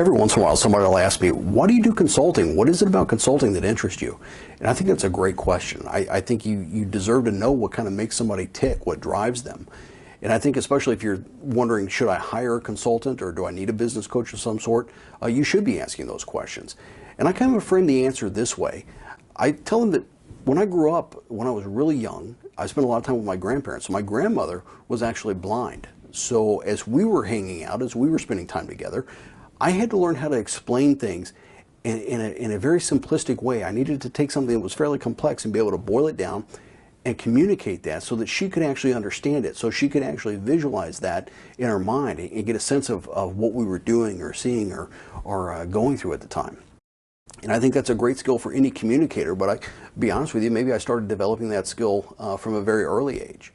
Every once in a while, somebody will ask me, why do you do consulting? What is it about consulting that interests you? And I think that's a great question. I think you deserve to know what kind of makes somebody tick, what drives them. And I think especially if you're wondering, should I hire a consultant or do I need a business coach of some sort? You should be asking those questions. And I kind of frame the answer this way. I tell them that when I grew up, when I was really young, I spent a lot of time with my grandparents. So my grandmother was actually blind. So as we were hanging out, as we were spending time together, I had to learn how to explain things in a very simplistic way. I needed to take something that was fairly complex and be able to boil it down and communicate that so that she could actually understand it, so she could actually visualize that in her mind and get a sense of what we were doing or seeing or going through at the time. And I think that's a great skill for any communicator, but I'll be honest with you, maybe I started developing that skill from a very early age.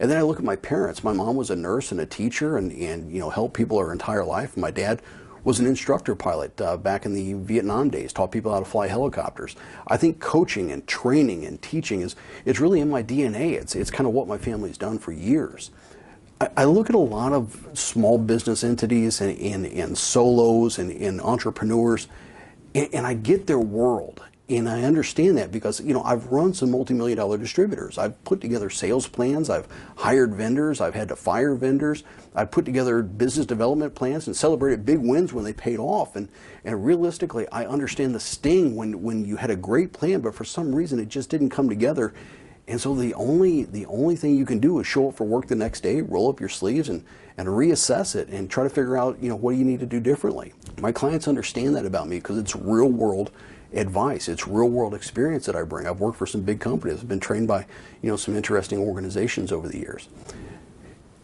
And then I look at my parents. My mom was a nurse and a teacher and helped people her entire life. My dad was an instructor pilot back in the Vietnam days, taught people how to fly helicopters. I think coaching and training and teaching it's really in my DNA. It's kind of what my family's done for years. I look at a lot of small business entities and solos and entrepreneurs, and I get their world. And I understand that because, I've run some multi-million-dollar distributors. I've put together sales plans. I've hired vendors. I've had to fire vendors. I've put together business development plans and celebrated big wins when they paid off. And realistically, I understand the sting when you had a great plan, but for some reason it just didn't come together. And so the only thing you can do is show up for work the next day, roll up your sleeves and reassess it and try to figure out, what do you need to do differently. My clients understand that about me because it's real world advice. It's real world experience that I bring. I've worked for some big companies. I've been trained by, some interesting organizations over the years.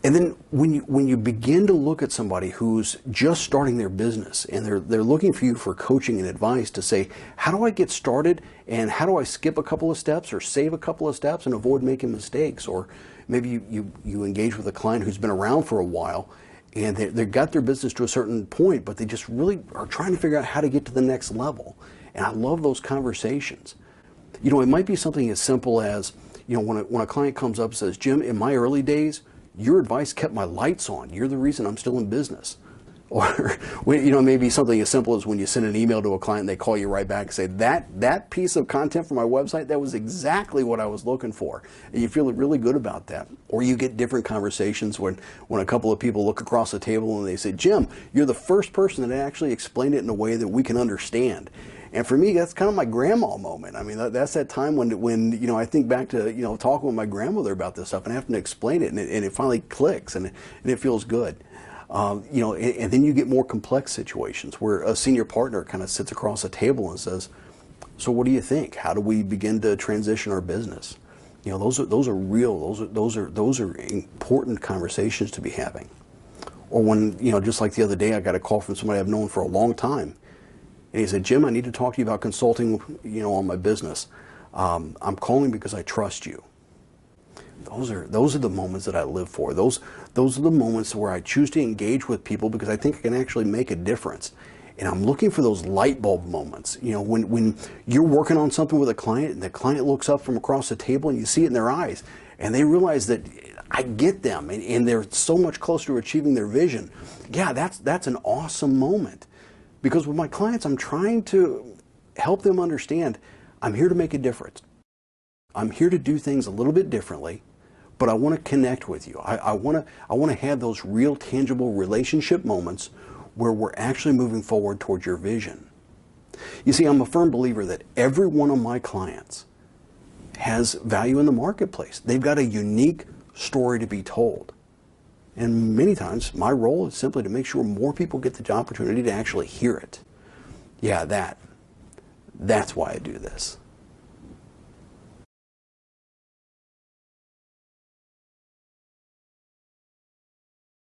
And then when you begin to look at somebody who's just starting their business and they're looking for you for coaching and advice to say, how do I get started and how do I skip a couple of steps or save a couple of steps and avoid making mistakes? Or maybe you engage with a client who's been around for a while and they've got their business to a certain point, but they just really are trying to figure out how to get to the next level. And I love those conversations. It might be something as simple as, when a client comes up and says, Jim, in my early days, your advice kept my lights on. You're the reason I'm still in business. Or, maybe something as simple as when you send an email to a client and they call you right back and say, that piece of content for my website, that was exactly what I was looking for. And you feel really good about that. Or you get different conversations when a couple of people look across the table and they say, Jim, you're the first person that actually explained it in a way that we can understand. And for me, that's kind of my grandma moment. I mean, that's that time when I think back to, talking with my grandmother about this stuff and having to explain it, and it finally clicks, and it feels good. And then you get more complex situations where a senior partner kind of sits across a table and says, so what do you think? How do we begin to transition our business? Those are real, those are important conversations to be having. Or when, just like the other day, I got a call from somebody I've known for a long time. And he said, Jim, I need to talk to you about consulting, on my business. I'm calling because I trust you. Those are the moments that I live for. Those are the moments where I choose to engage with people because I think I can actually make a difference. And I'm looking for those light bulb moments. When you're working on something with a client and the client looks up from across the table and you see it in their eyes and they realize that I get them and they're so much closer to achieving their vision. Yeah, that's an awesome moment. Because with my clients, I'm trying to help them understand I'm here to make a difference. I'm here to do things a little bit differently, but I want to connect with you. I want to have those real, tangible relationship moments where we're actually moving forward towards your vision. You see, I'm a firm believer that every one of my clients has value in the marketplace. They've got a unique story to be told. And many times, my role is simply to make sure more people get the opportunity to actually hear it. Yeah, that's why I do this.